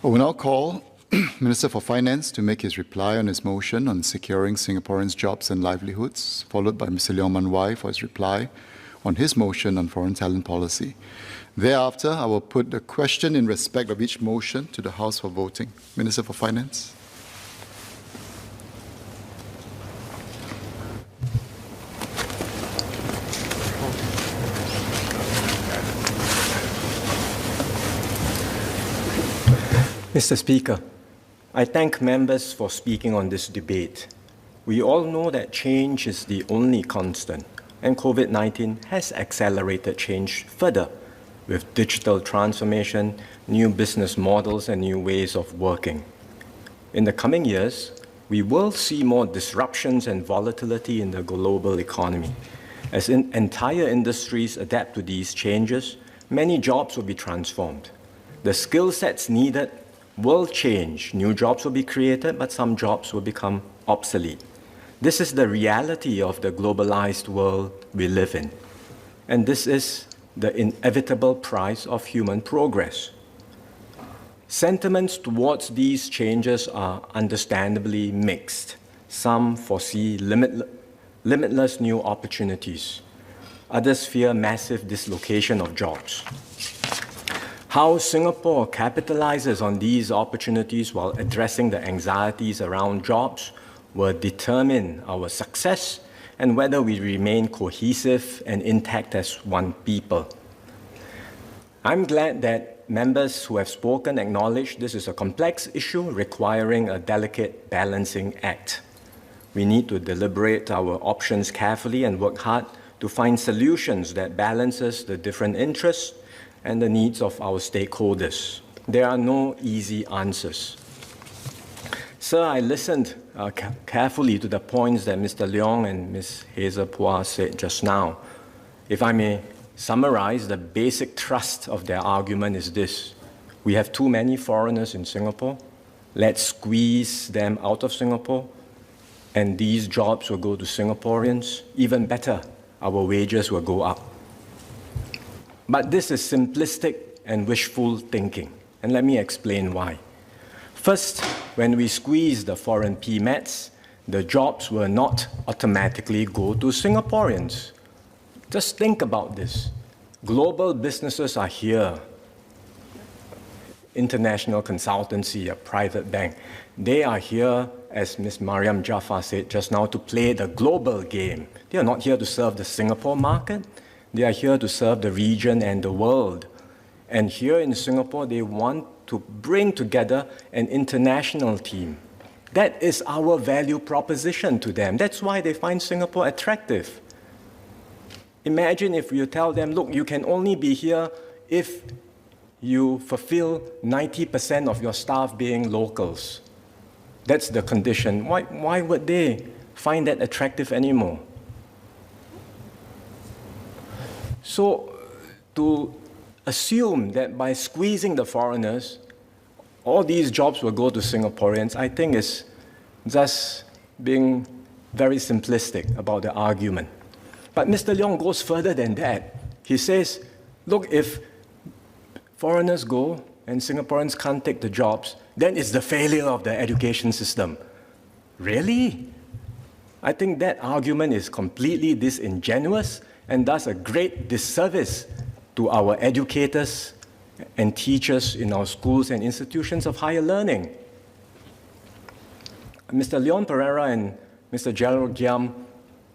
I will now call Minister for Finance to make his reply on his motion on securing Singaporeans' jobs and livelihoods, followed by Mr. Leong Man Wai for his reply on his motion on foreign talent policy. Thereafter, I will put the question in respect of each motion to the House for voting. Minister for Finance. Mr. Speaker, I thank members for speaking on this debate. We all know that change is the only constant, and COVID-19 has accelerated change further with digital transformation, new business models, and new ways of working. In the coming years, we will see more disruptions and volatility in the global economy. As entire industries adapt to these changes, many jobs will be transformed. The skill sets needed will change. New jobs will be created, but some jobs will become obsolete. This is the reality of the globalized world we live in. And this is the inevitable price of human progress. Sentiments towards these changes are understandably mixed. Some foresee limitless new opportunities. Others fear massive dislocation of jobs. How Singapore capitalizes on these opportunities while addressing the anxieties around jobs will determine our success and whether we remain cohesive and intact as one people. I'm glad that members who have spoken acknowledge this is a complex issue requiring a delicate balancing act. We need to deliberate our options carefully and work hard to find solutions that balances the different interests and the needs of our stakeholders. There are no easy answers. Sir, I listened carefully to the points that Mr. Leong and Ms. Hazel Phua said just now. If I may summarize, the basic thrust of their argument is this: we have too many foreigners in Singapore. Let's squeeze them out of Singapore, and these jobs will go to Singaporeans. Even better, our wages will go up. But this is simplistic and wishful thinking, and let me explain why. First, when we squeeze the foreign PMATs, the jobs will not automatically go to Singaporeans. Just think about this. Global businesses are here. International consultancy, a private bank, they are here, as Ms. Mariam Jaafar said just now, to play the global game. They are not here to serve the Singapore market. They are here to serve the region and the world. And here in Singapore, they want to bring together an international team. That is our value proposition to them. That's why they find Singapore attractive. Imagine if you tell them, look, you can only be here if you fulfill 90% of your staff being locals. That's the condition. Why would they find that attractive anymore? So, to assume that by squeezing the foreigners, all these jobs will go to Singaporeans, I think is just being very simplistic about the argument. But Mr. Leong goes further than that. He says, look, if foreigners go and Singaporeans can't take the jobs, then it's the failure of the education system. Really? I think that argument is completely disingenuous and does a great disservice to our educators and teachers in our schools and institutions of higher learning. Mr. Leon Pereira and Mr. Gerald Giam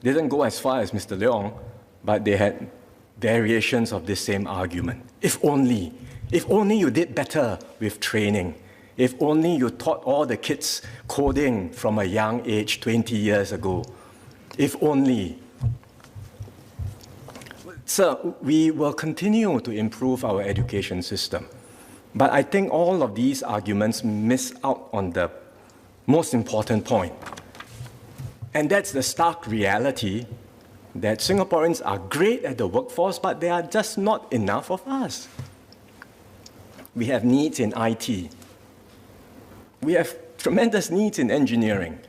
didn't go as far as Mr. Leong, but they had variations of this same argument. If only you did better with training. If only you taught all the kids coding from a young age 20 years ago. If only. Sir, we will continue to improve our education system. But I think all of these arguments miss out on the most important point. And that's the stark reality that Singaporeans are great at the workforce, but there are just not enough of us. We have needs in IT. We have tremendous needs in engineering.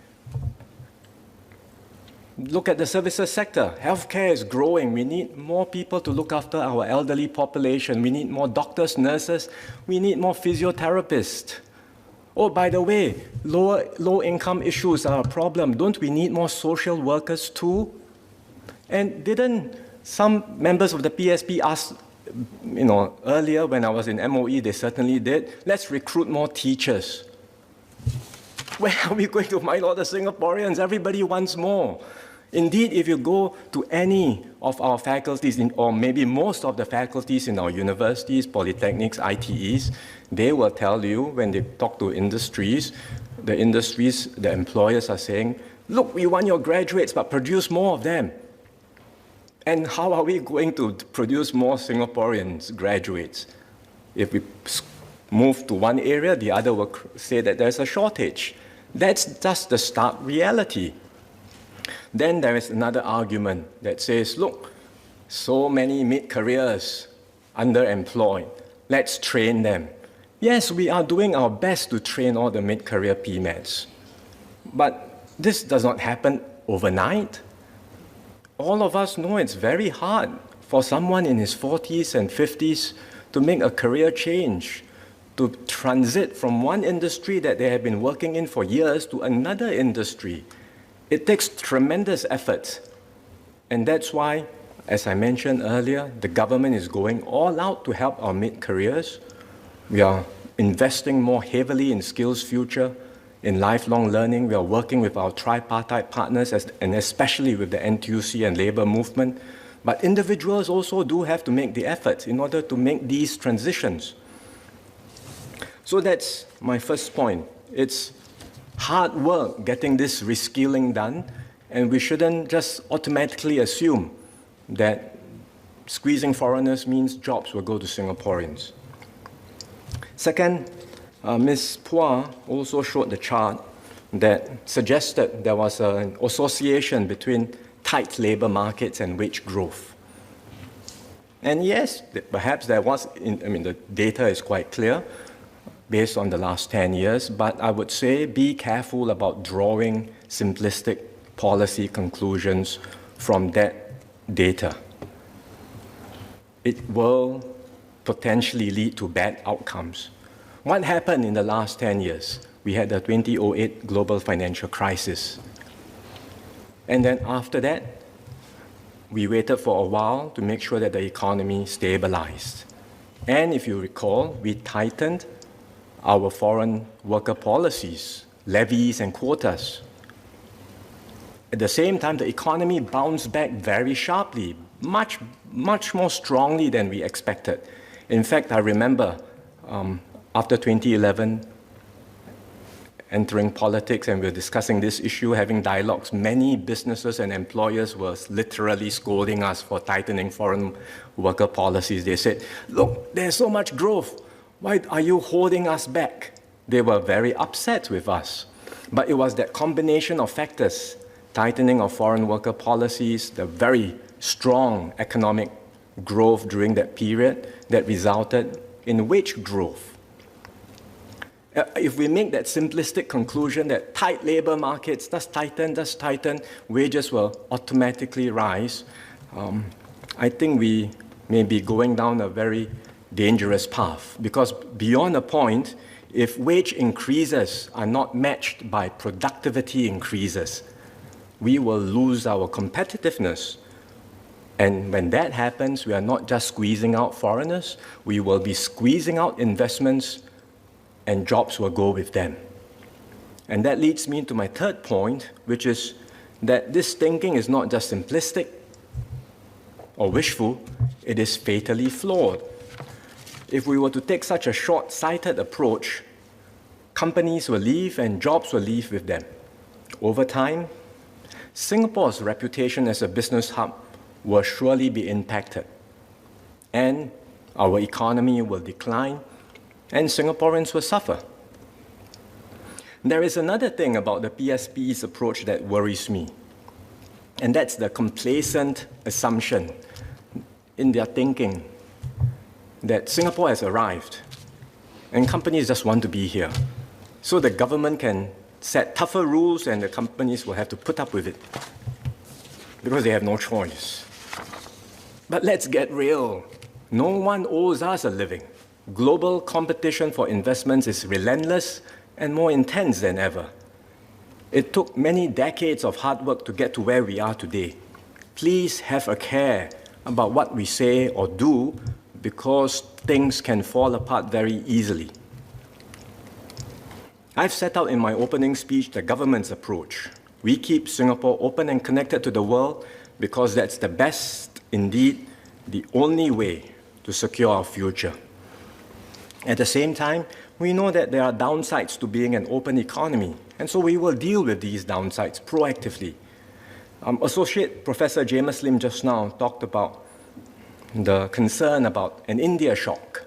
Look at the services sector. Healthcare is growing. We need more people to look after our elderly population. We need more doctors, nurses. We need more physiotherapists. Oh, by the way, low income issues are a problem. Don't we need more social workers too? And didn't some members of the PSP ask, earlier when I was in MOE, they certainly did, let's recruit more teachers. Where are we going to find all the Singaporeans? Everybody wants more. Indeed, if you go to any of our faculties, or maybe most of the faculties in our universities, polytechnics, ITEs, they will tell you when they talk to industries, the employers are saying, look, we want your graduates, but produce more of them. And how are we going to produce more Singaporeans graduates? If we move to one area, the other will say that there's a shortage. That's just the stark reality. Then there is another argument that says, look, so many mid-careers underemployed. Let's train them. Yes, we are doing our best to train all the mid-career PMETs. But this does not happen overnight. All of us know it's very hard for someone in his 40s and 50s to make a career change, to transit from one industry that they have been working in for years to another industry. It takes tremendous effort. And that's why, as I mentioned earlier, the government is going all out to help our mid-careers. We are investing more heavily in Skills Future, in lifelong learning. We are working with our tripartite partners, and especially with the NTUC and labor movement. But individuals also do have to make the effort in order to make these transitions. So that's my first point. It's hard work getting this reskilling done, and we shouldn't just automatically assume that squeezing foreigners means jobs will go to Singaporeans. Second, Ms. Phua also showed the chart that suggested there was an association between tight labor markets and wage growth. And yes, perhaps there was, the data is quite clear based on the last 10 years, but I would say be careful about drawing simplistic policy conclusions from that data. It will potentially lead to bad outcomes. What happened in the last 10 years? We had the 2008 global financial crisis. And then after that, we waited for a while to make sure that the economy stabilized. And if you recall, we tightened our foreign worker policies, levies and quotas. At the same time, the economy bounced back very sharply, much more strongly than we expected. In fact, I remember after 2011, entering politics, and we were discussing this issue, having dialogues, many businesses and employers were literally scolding us for tightening foreign worker policies. They said, look, there's so much growth. Why are you holding us back? They were very upset with us. But it was that combination of factors, tightening of foreign worker policies, the very strong economic growth during that period that resulted in wage growth. If we make that simplistic conclusion that tight labor markets, just tighten, wages will automatically rise, I think we may be going down a very dangerous path, because beyond a point, if wage increases are not matched by productivity increases, we will lose our competitiveness. And when that happens, we are not just squeezing out foreigners, we will be squeezing out investments, and jobs will go with them. And that leads me to my third point, which is that this thinking is not just simplistic or wishful, it is fatally flawed. If we were to take such a short-sighted approach, companies will leave and jobs will leave with them. Over time, Singapore's reputation as a business hub will surely be impacted, and our economy will decline, and Singaporeans will suffer. There is another thing about the PSP's approach that worries me, and that's the complacent assumption in their thinking that Singapore has arrived and companies just want to be here. So the government can set tougher rules and the companies will have to put up with it because they have no choice. But let's get real. No one owes us a living. Global competition for investments is relentless, and more intense than ever. It took many decades of hard work to get to where we are today. Please have a care about what we say or do, because things can fall apart very easily. I've set out in my opening speech the government's approach. We keep Singapore open and connected to the world because that's the best, indeed, the only way to secure our future. At the same time, we know that there are downsides to being an open economy, and so we will deal with these downsides proactively. Associate Professor James Lim just now talked about the concern about an India shock.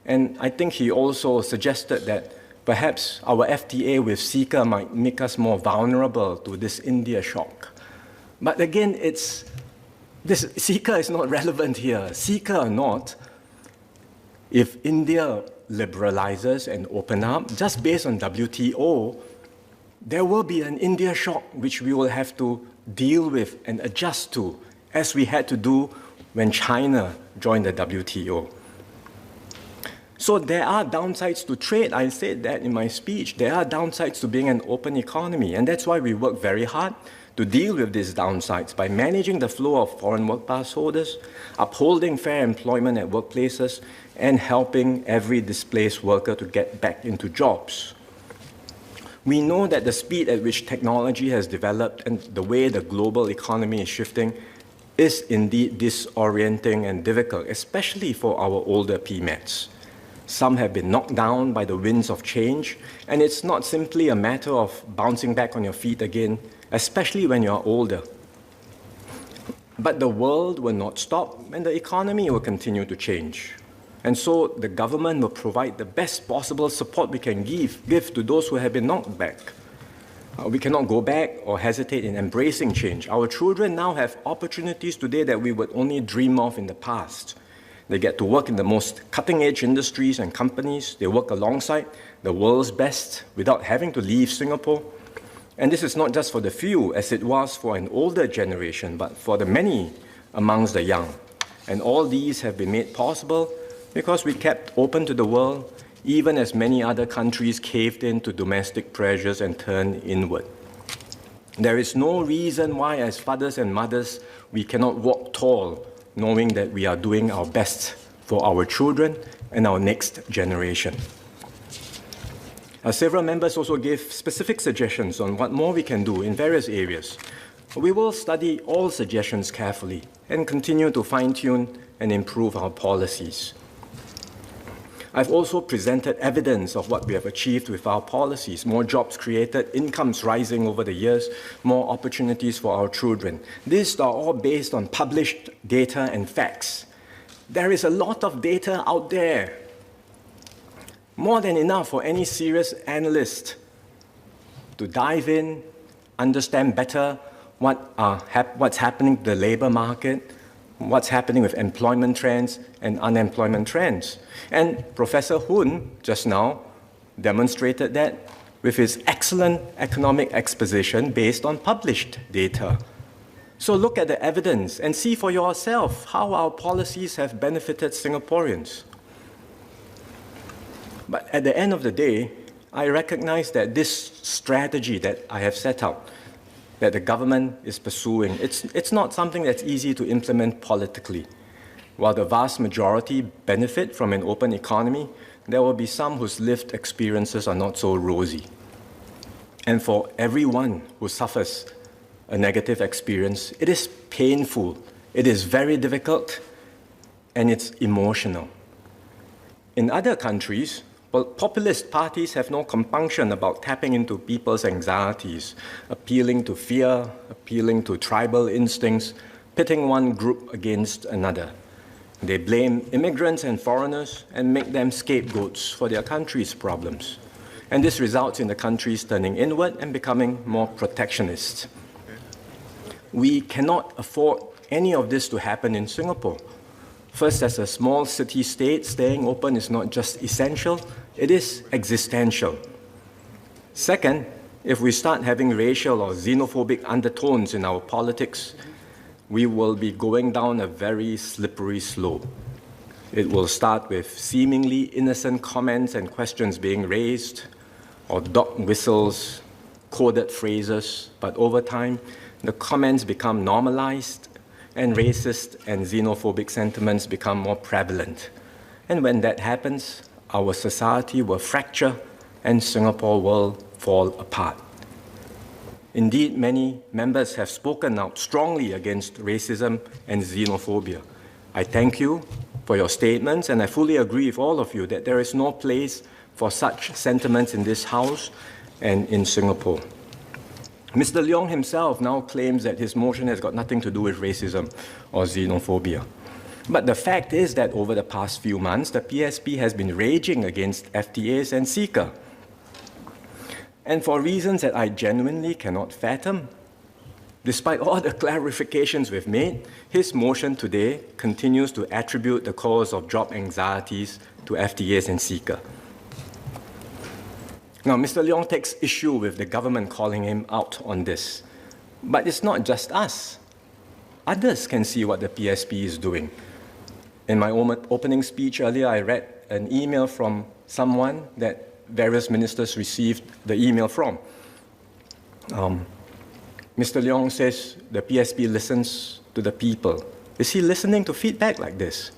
And I think he also suggested that perhaps our FTA with CECA might make us more vulnerable to this India shock. But again, this CECA is not relevant here. CECA or not, if India liberalizes and open up, just based on WTO, there will be an India shock which we will have to deal with and adjust to, as we had to do when China joined the WTO. So there are downsides to trade. I said that in my speech. There are downsides to being an open economy, and that's why we work very hard to deal with these downsides by managing the flow of foreign work pass holders, upholding fair employment at workplaces, and helping every displaced worker to get back into jobs. We know that the speed at which technology has developed and the way the global economy is shifting is indeed disorienting and difficult, especially for our older PMETs. Some have been knocked down by the winds of change, and it's not simply a matter of bouncing back on your feet again, especially when you're older. But the world will not stop, and the economy will continue to change. And so the government will provide the best possible support we can give to those who have been knocked back. We cannot go back or hesitate in embracing change. Our children now have opportunities today that we would only dream of in the past. They get to work in the most cutting-edge industries and companies. They work alongside the world's best without having to leave Singapore. And this is not just for the few, as it was for an older generation, but for the many amongst the young. And all these have been made possible because we kept open to the world, even as many other countries caved in to domestic pressures and turned inward. There is no reason why, as fathers and mothers, we cannot walk tall, knowing that we are doing our best for our children and our next generation. Several members also gave specific suggestions on what more we can do in various areas. We will study all suggestions carefully and continue to fine-tune and improve our policies. I've also presented evidence of what we have achieved with our policies: more jobs created, incomes rising over the years, more opportunities for our children. These are all based on published data and facts. There is a lot of data out there, more than enough for any serious analyst to dive in, understand better what's happening to the labor market, what's happening with employment trends and unemployment trends. And Professor Hun just now demonstrated that with his excellent economic exposition based on published data. So look at the evidence and see for yourself how our policies have benefited Singaporeans. But at the end of the day, I recognize that this strategy that I have set out, that the government is pursuing, it's not something that's easy to implement politically. While the vast majority benefit from an open economy, there will be some whose lived experiences are not so rosy. And for everyone who suffers a negative experience, it is painful, it is very difficult, and it's emotional. In other countries, populist parties have no compunction about tapping into people's anxieties, appealing to fear, appealing to tribal instincts, pitting one group against another. They blame immigrants and foreigners and make them scapegoats for their country's problems. And this results in the countries turning inward and becoming more protectionist. We cannot afford any of this to happen in Singapore. First, as a small city-state, staying open is not just essential, it is existential. Second, if we start having racial or xenophobic undertones in our politics, we will be going down a very slippery slope. It will start with seemingly innocent comments and questions being raised, or dog whistles, coded phrases, but over time, the comments become normalized and racist and xenophobic sentiments become more prevalent. And when that happens, our society will fracture and Singapore will fall apart. Indeed, many members have spoken out strongly against racism and xenophobia. I thank you for your statements, and I fully agree with all of you that there is no place for such sentiments in this House and in Singapore. Mr. Leong himself now claims that his motion has got nothing to do with racism or xenophobia. But the fact is that over the past few months, the PSP has been raging against FTAs and seeker. And for reasons that I genuinely cannot fathom, despite all the clarifications we've made, his motion today continues to attribute the cause of job anxieties to FTAs and seeker. Now, Mr. Leong takes issue with the government calling him out on this. But it's not just us. Others can see what the PSP is doing. In my opening speech earlier, I read an email from someone that various ministers received the email from. Mr. Leong says the PSP listens to the people. Is he listening to feedback like this?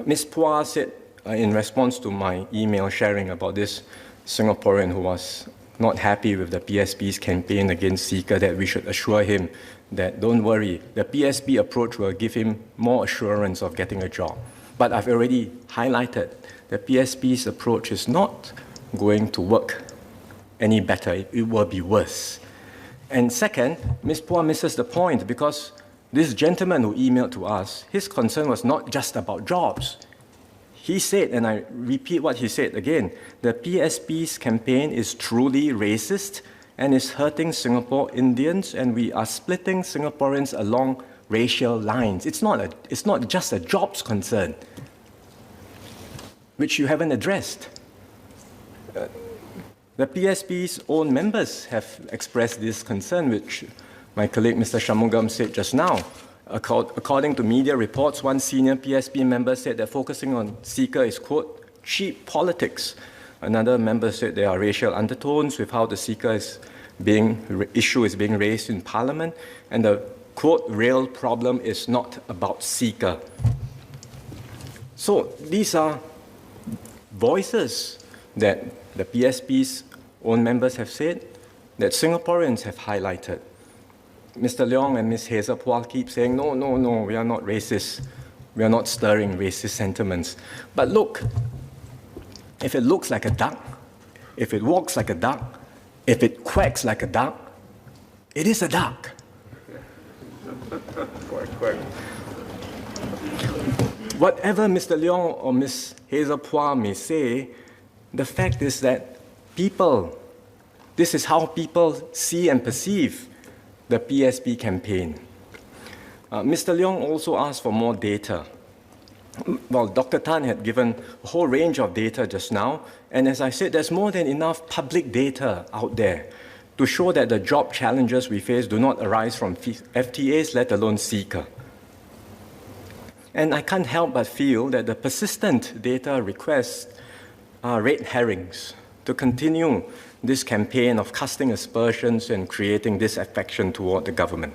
Ms. Phua said, in response to my email sharing about this Singaporean who was not happy with the PSP's campaign against seeker, that we should assure him that, don't worry, the PSP approach will give him more assurance of getting a job. But I've already highlighted the PSP's approach is not going to work any better. It will be worse. And second, Ms. Phua misses the point because this gentleman who emailed to us, his concern was not just about jobs. He said, and I repeat what he said again, the PSP's campaign is truly racist and is hurting Singapore Indians, and we are splitting Singaporeans along racial lines. It's not just a jobs concern, which you haven't addressed. The PSP's own members have expressed this concern, which my colleague Mr. Shanmugam said just now. According to media reports, one senior PSP member said that focusing on seeker is, quote, cheap politics. Another member said there are racial undertones with how the seeker issue is being raised in Parliament, and the, quote, real problem is not about seeker. So these are voices that the PSP's own members have said, that Singaporeans have highlighted. Mr. Leong and Ms. Hazel Phua keep saying, no, we are not racist. We are not stirring racist sentiments. But look, if it looks like a duck, if it walks like a duck, if it quacks like a duck, it is a duck. Whatever Mr. Leong or Ms. Hazel Phua may say, the fact is that this is how people see and perceive the PSP campaign. Mr. Leong also asked for more data. Well, Dr. Tan had given a whole range of data just now, and as I said, there's more than enough public data out there to show that the job challenges we face do not arise from FTAs, let alone seeker. And I can't help but feel that the persistent data requests are red herrings to continue this campaign of casting aspersions and creating disaffection toward the government.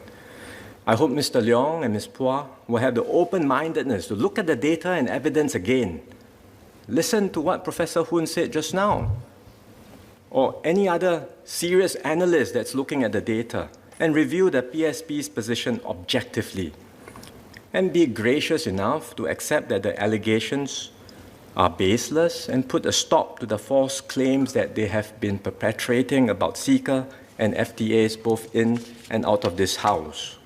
I hope Mr. Leong and Ms. Phua will have the open-mindedness to look at the data and evidence again. Listen to what Professor Hoon said just now, or any other serious analyst that's looking at the data, and review the PSP's position objectively. And be gracious enough to accept that the allegations are baseless and put a stop to the false claims that they have been perpetrating about seeker and FTAs both in and out of this House.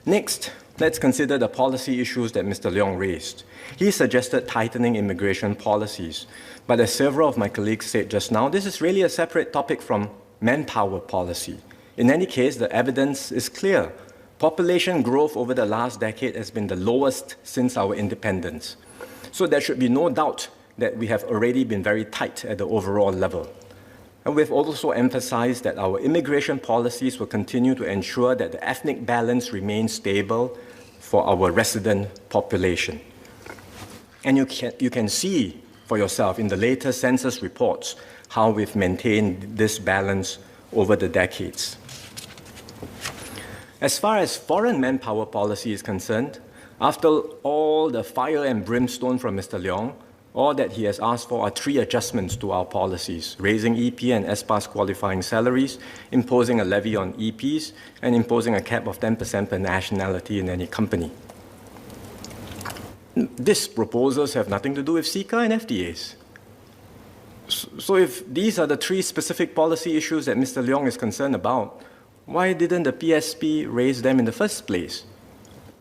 Next, let's consider the policy issues that Mr. Leong raised. He suggested tightening immigration policies, but as several of my colleagues said just now, this is really a separate topic from manpower policy. In any case, the evidence is clear. Population growth over the last decade has been the lowest since our independence. So there should be no doubt that we have already been very tight at the overall level. And we've also emphasized that our immigration policies will continue to ensure that the ethnic balance remains stable for our resident population. And you can see for yourself in the latest census reports how we've maintained this balance over the decades. As far as foreign manpower policy is concerned, after all the fire and brimstone from Mr. Leong, all that he has asked for are 3 adjustments to our policies: raising EP and SPAS qualifying salaries, imposing a levy on EPs, and imposing a cap of 10% per nationality in any company. These proposals have nothing to do with CECA and FTAs. So if these are the 3 specific policy issues that Mr. Leong is concerned about, why didn't the PSP raise them in the first place?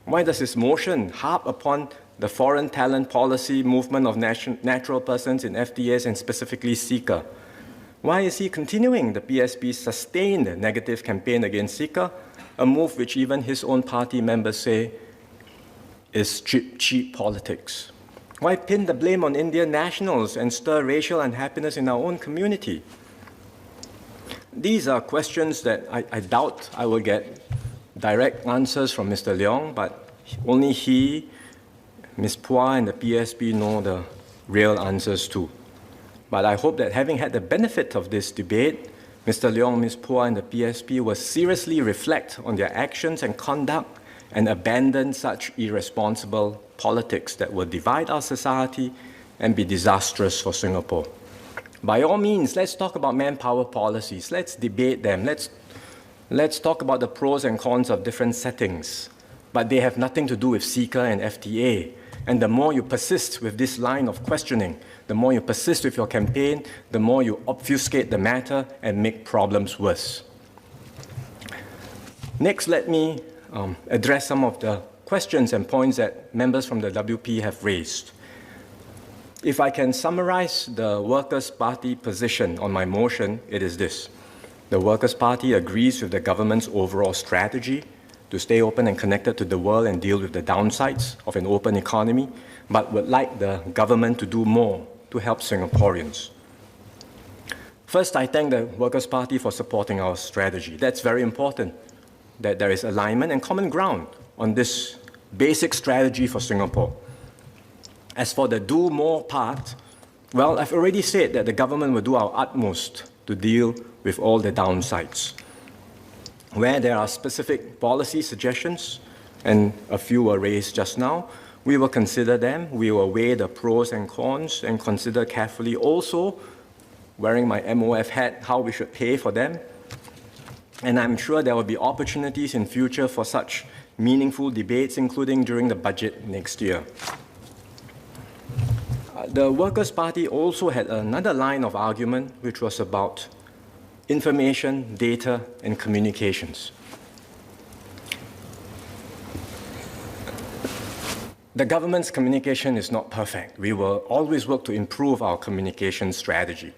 Why does his motion harp upon the foreign talent policy movement of natural persons in FTAs and specifically CECA? Why is he continuing the PSP's sustained negative campaign against CECA, a move which even his own party members say is cheap politics? Why pin the blame on Indian nationals and stir racial unhappiness in our own community? These are questions that I doubt I will get direct answers from Mr. Leong, but only he, Ms. Phua and the PSP know the real answers too. But I hope that having had the benefit of this debate, Mr. Leong, Ms. Phua and the PSP will seriously reflect on their actions and conduct and abandon such irresponsible politics that will divide our society and be disastrous for Singapore. By all means, let's talk about manpower policies. Let's debate them. Let's talk about the pros and cons of different settings. But they have nothing to do with CECA and FTA. And the more you persist with this line of questioning, the more you persist with your campaign, the more you obfuscate the matter and make problems worse. Next, let me address some of the questions and points that members from the WP have raised. If I can summarize the Workers' Party position on my motion, it is this. The Workers' Party agrees with the government's overall strategy to stay open and connected to the world and deal with the downsides of an open economy, but would like the government to do more to help Singaporeans. First, I thank the Workers' Party for supporting our strategy. That's very important, that there is alignment and common ground on this basic strategy for Singapore. As for the do more part, well, I've already said that the government will do our utmost to deal with all the downsides. Where there are specific policy suggestions, and a few were raised just now, we will consider them. We will weigh the pros and cons and consider carefully also, wearing my MOF hat, how we should pay for them. And I'm sure there will be opportunities in future for such meaningful debates, including during the budget next year. The Workers' Party also had another line of argument, which was about information, data, and communications. The government's communication is not perfect. We will always work to improve our communication strategy.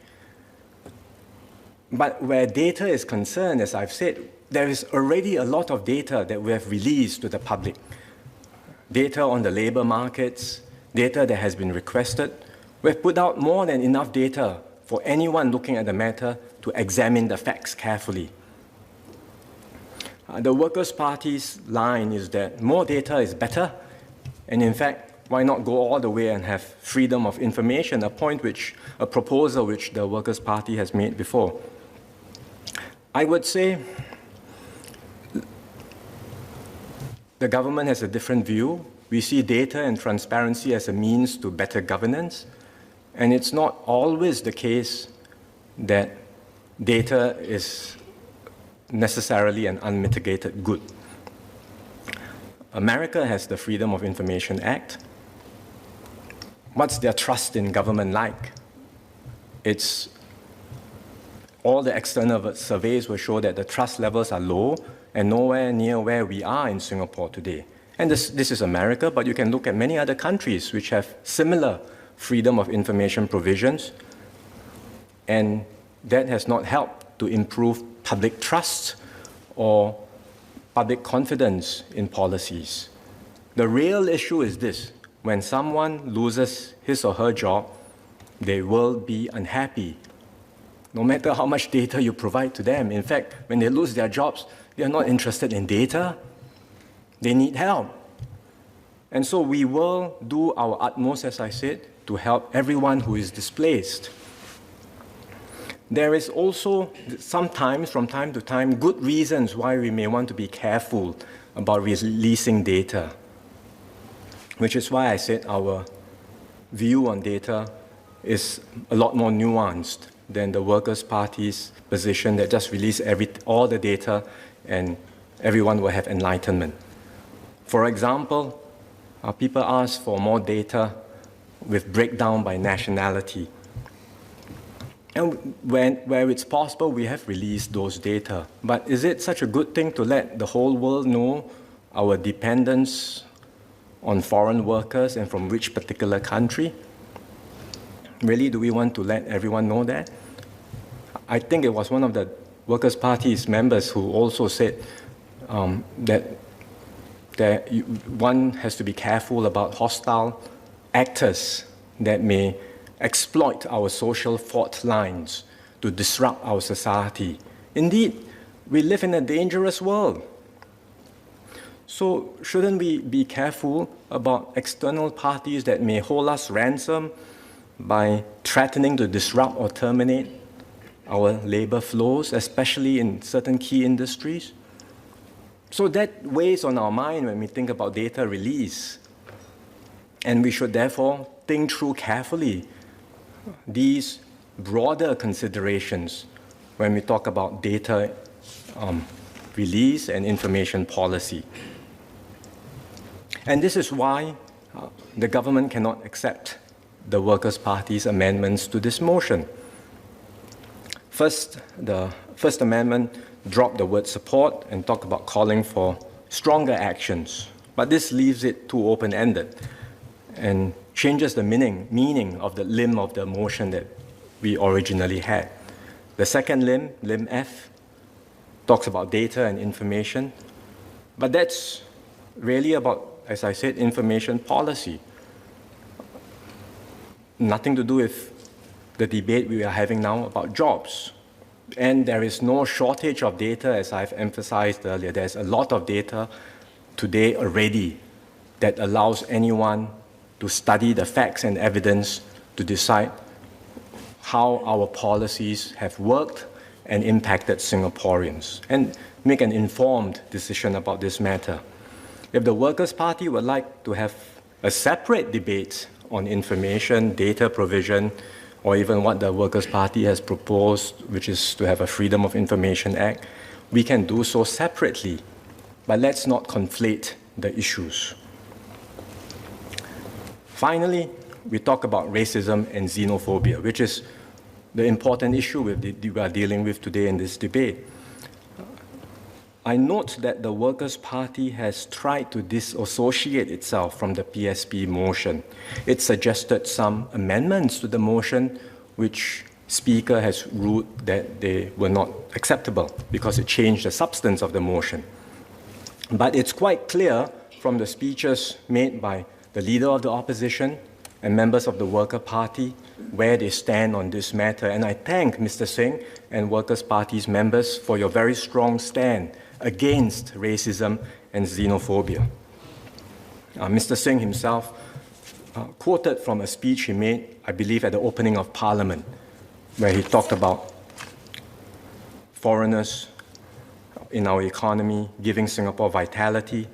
But where data is concerned, as I've said, there is already a lot of data that we have released to the public. Data on the labor markets, data that has been requested. We've put out more than enough data for anyone looking at the matter to examine the facts carefully. The Workers' Party's line is that more data is better, and in fact, why not go all the way and have freedom of information, a proposal which the Workers' Party has made before. I would say the government has a different view. We see data and transparency as a means to better governance, and it's not always the case that data is necessarily an unmitigated good. America has the Freedom of Information Act. What's their trust in government like? It's all the external surveys will show that the trust levels are low and nowhere near where we are in Singapore today. And this is America, but you can look at many other countries which have similar freedom of information provisions, and that has not helped to improve public trust or public confidence in policies. The real issue is this: when someone loses his or her job, they will be unhappy, no matter how much data you provide to them. In fact, when they lose their jobs, they are not interested in data. They need help. And so we will do our utmost, as I said, to help everyone who is displaced. There is also sometimes, from time to time, good reasons why we may want to be careful about releasing data, which is why I said our view on data is a lot more nuanced than the Workers' Party's position that just release all the data and everyone will have enlightenment. For example, people ask for more data with breakdown by nationality. And where it's possible, we have released those data. But is it such a good thing to let the whole world know our dependence on foreign workers and from which particular country? Really, do we want to let everyone know that? I think it was one of the Workers' Party's members who also said that one has to be careful about hostile actors that may exploit our social fault lines to disrupt our society. Indeed, we live in a dangerous world. So shouldn't we be careful about external parties that may hold us ransom by threatening to disrupt or terminate our labor flows, especially in certain key industries? So that weighs on our mind when we think about data release. And we should therefore think through carefully these broader considerations when we talk about data release and information policy. And this is why the government cannot accept the Workers' Party's amendments to this motion. First, the First Amendment dropped the word support and talked about calling for stronger actions. But this leaves it too open-ended and changes the meaning of the limb of the motion that we originally had. The second limb, limb F, talks about data and information, but that's really about, as I said, information policy. Nothing to do with the debate we are having now about jobs. And there is no shortage of data, as I've emphasized earlier. There's a lot of data today already that allows anyone to study the facts and evidence to decide how our policies have worked and impacted Singaporeans, and make an informed decision about this matter. If the Workers' Party would like to have a separate debate on information, data provision, or even what the Workers' Party has proposed, which is to have a Freedom of Information Act, we can do so separately. But let's not conflate the issues. Finally, we talk about racism and xenophobia, which is the important issue we are dealing with today in this debate. I note that the Workers' Party has tried to disassociate itself from the PSP motion. It suggested some amendments to the motion, which Speaker has ruled that they were not acceptable because it changed the substance of the motion. But it's quite clear from the speeches made by the Leader of the Opposition and members of the Worker Party where they stand on this matter. And I thank Mr. Singh and Workers' Party's members for your very strong stand against racism and xenophobia. Mr. Singh himself quoted from a speech he made, I believe, at the opening of Parliament, where he talked about foreigners in our economy giving Singapore vitality,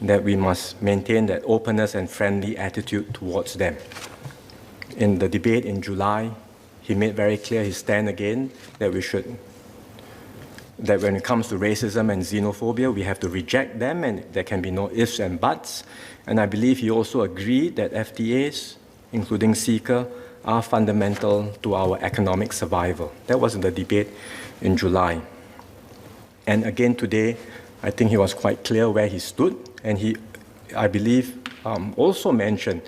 that we must maintain that openness and friendly attitude towards them. In the debate in July, he made very clear his stand again that that when it comes to racism and xenophobia, we have to reject them and there can be no ifs and buts. And I believe he also agreed that FTAs, including seeker, are fundamental to our economic survival. That was in the debate in July. And again today, I think he was quite clear where he stood, and he, I believe, also mentioned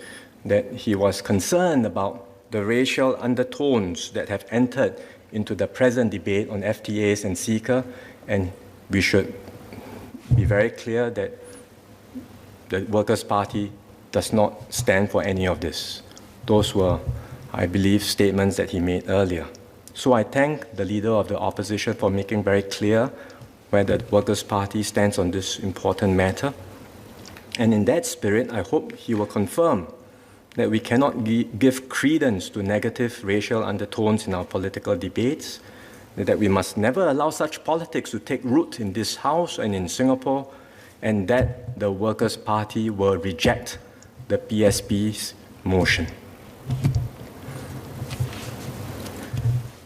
that he was concerned about the racial undertones that have entered into the present debate on FTAs and seeker, and we should be very clear that the Workers' Party does not stand for any of this. Those were, I believe, statements that he made earlier. So I thank the Leader of the Opposition for making very clear where the Workers' Party stands on this important matter. And in that spirit, I hope he will confirm that we cannot give credence to negative racial undertones in our political debates, that we must never allow such politics to take root in this House and in Singapore, and that the Workers' Party will reject the PSP's motion.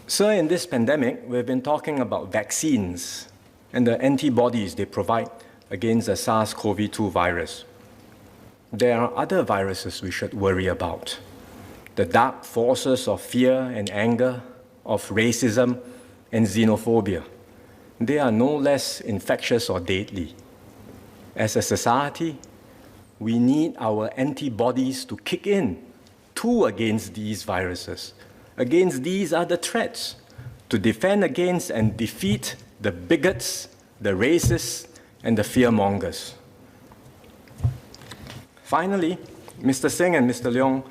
Sir, in this pandemic, we've been talking about vaccines and the antibodies they provide against the SARS-CoV-2 virus. There are other viruses we should worry about. The dark forces of fear and anger, of racism and xenophobia. They are no less infectious or deadly. As a society, we need our antibodies to kick in, too, against these viruses, against these other threats, to defend against and defeat the bigots, the racists, and the fearmongers. Finally, Mr. Singh and Mr. Leong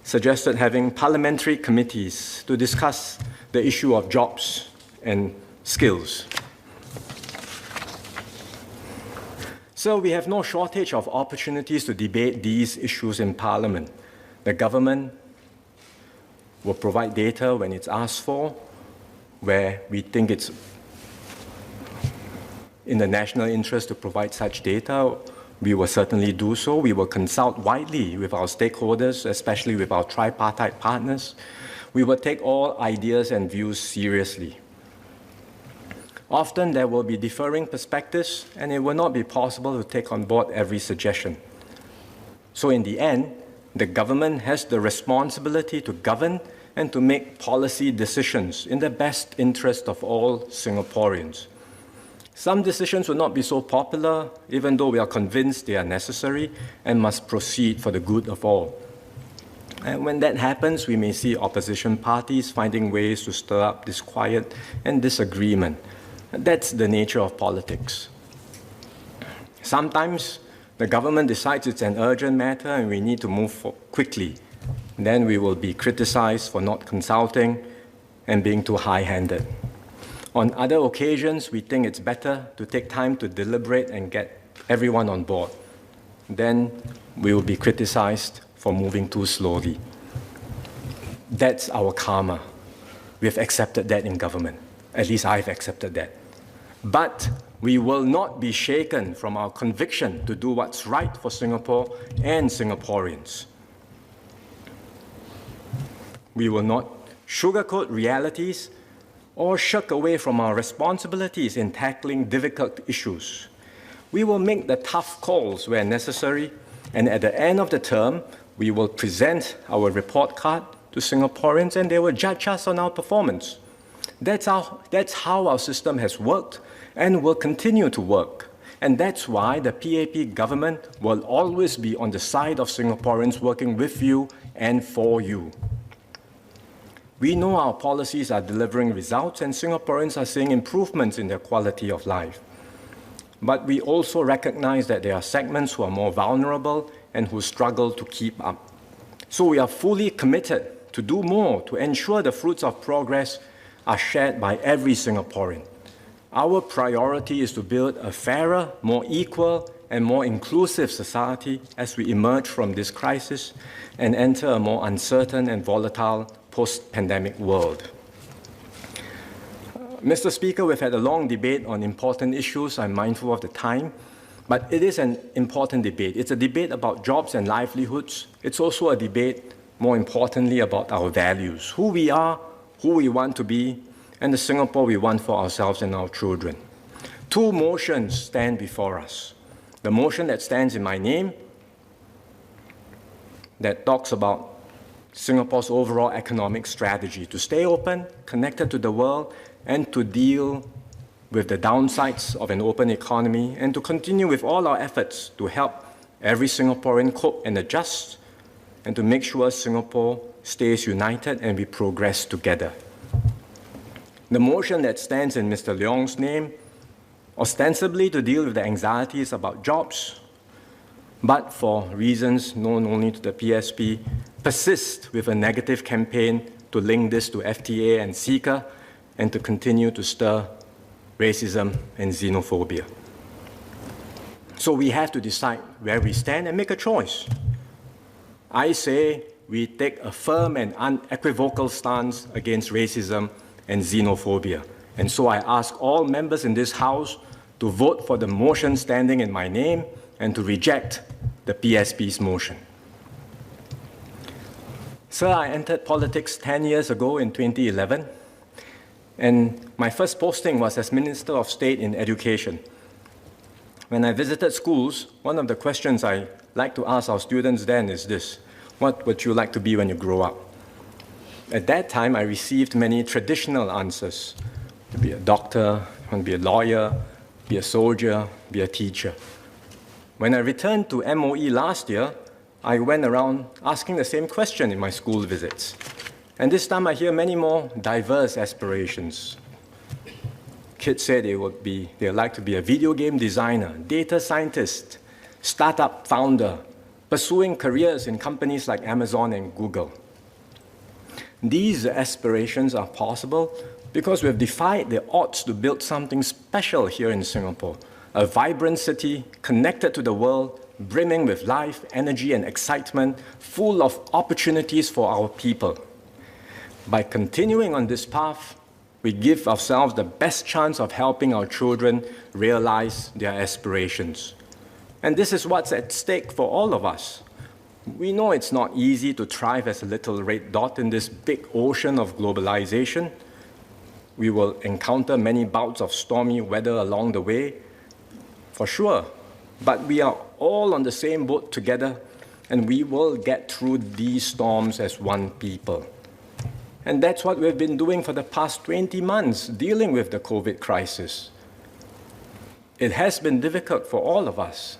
suggested having parliamentary committees to discuss the issue of jobs and skills. So we have no shortage of opportunities to debate these issues in Parliament. The government will provide data when it's asked for, where we think it's in the national interest to provide such data. We will certainly do so. We will consult widely with our stakeholders, especially with our tripartite partners. We will take all ideas and views seriously. Often there will be differing perspectives, and it will not be possible to take on board every suggestion. So in the end, the government has the responsibility to govern and to make policy decisions in the best interest of all Singaporeans. Some decisions will not be so popular, even though we are convinced they are necessary and must proceed for the good of all. And when that happens, we may see opposition parties finding ways to stir up disquiet and disagreement. That's the nature of politics. Sometimes the government decides it's an urgent matter and we need to move quickly. Then we will be criticized for not consulting and being too high-handed. On other occasions, we think it's better to take time to deliberate and get everyone on board. Then we will be criticized for moving too slowly. That's our karma. We've accepted that in government. At least I've accepted that. But we will not be shaken from our conviction to do what's right for Singapore and Singaporeans. We will not sugarcoat realities or shirk away from our responsibilities in tackling difficult issues. We will make the tough calls where necessary, and at the end of the term, we will present our report card to Singaporeans and they will judge us on our performance. That's how our system has worked and will continue to work. And that's why the PAP government will always be on the side of Singaporeans, working with you and for you. We know our policies are delivering results and Singaporeans are seeing improvements in their quality of life. But we also recognize that there are segments who are more vulnerable and who struggle to keep up. So we are fully committed to do more to ensure the fruits of progress are shared by every Singaporean. Our priority is to build a fairer, more equal, and more inclusive society as we emerge from this crisis and enter a more uncertain and volatile post-pandemic world. Mr. Speaker, we've had a long debate on important issues. I'm mindful of the time, but it is an important debate. It's a debate about jobs and livelihoods. It's also a debate, more importantly, about our values, who we are, who we want to be, and the Singapore we want for ourselves and our children. Two motions stand before us. The motion that stands in my name, that talks about Singapore's overall economic strategy to stay open, connected to the world, and to deal with the downsides of an open economy, and to continue with all our efforts to help every Singaporean cope and adjust, and to make sure Singapore stays united and we progress together. The motion that stands in Mr. Leong's name, ostensibly to deal with the anxieties about jobs, but for reasons known only to the PSP, persist with a negative campaign to link this to FTA and CECA and to continue to stir racism and xenophobia. So we have to decide where we stand and make a choice. I say we take a firm and unequivocal stance against racism and xenophobia. And so I ask all members in this House to vote for the motion standing in my name and to reject the PSP's motion. Sir, I entered politics 10 years ago in 2011, and my first posting was as Minister of State in Education. When I visited schools, one of the questions I like to ask our students then is this: what would you like to be when you grow up? At that time, I received many traditional answers: to be a doctor, to be a lawyer, be a soldier, be a teacher. When I returned to MOE last year, I went around asking the same question in my school visits. And this time I hear many more diverse aspirations. Kids say they'd like to be a video game designer, data scientist, startup founder, pursuing careers in companies like Amazon and Google. These aspirations are possible because we've defied the odds to build something special here in Singapore, a vibrant city connected to the world, brimming with life, energy, and excitement, full of opportunities for our people. By continuing on this path, we give ourselves the best chance of helping our children realize their aspirations. And this is what's at stake for all of us. We know it's not easy to thrive as a little red dot in this big ocean of globalization. We will encounter many bouts of stormy weather along the way, for sure. But we are all on the same boat together, and we will get through these storms as one people. And that's what we've been doing for the past 20 months, dealing with the COVID crisis. It has been difficult for all of us.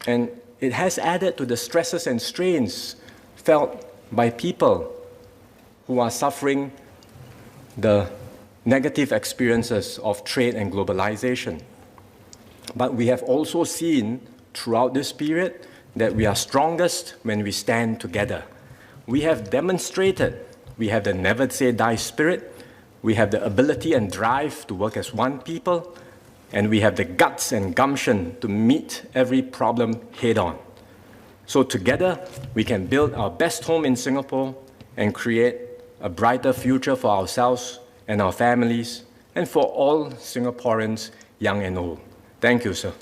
And it has added to the stresses and strains felt by people who are suffering the negative experiences of trade and globalization. But we have also seen throughout this period that we are strongest when we stand together. We have demonstrated we have the never say die spirit, we have the ability and drive to work as one people, and we have the guts and gumption to meet every problem head on. So together, we can build our best home in Singapore and create a brighter future for ourselves and our families, and for all Singaporeans, young and old. Thank you, sir.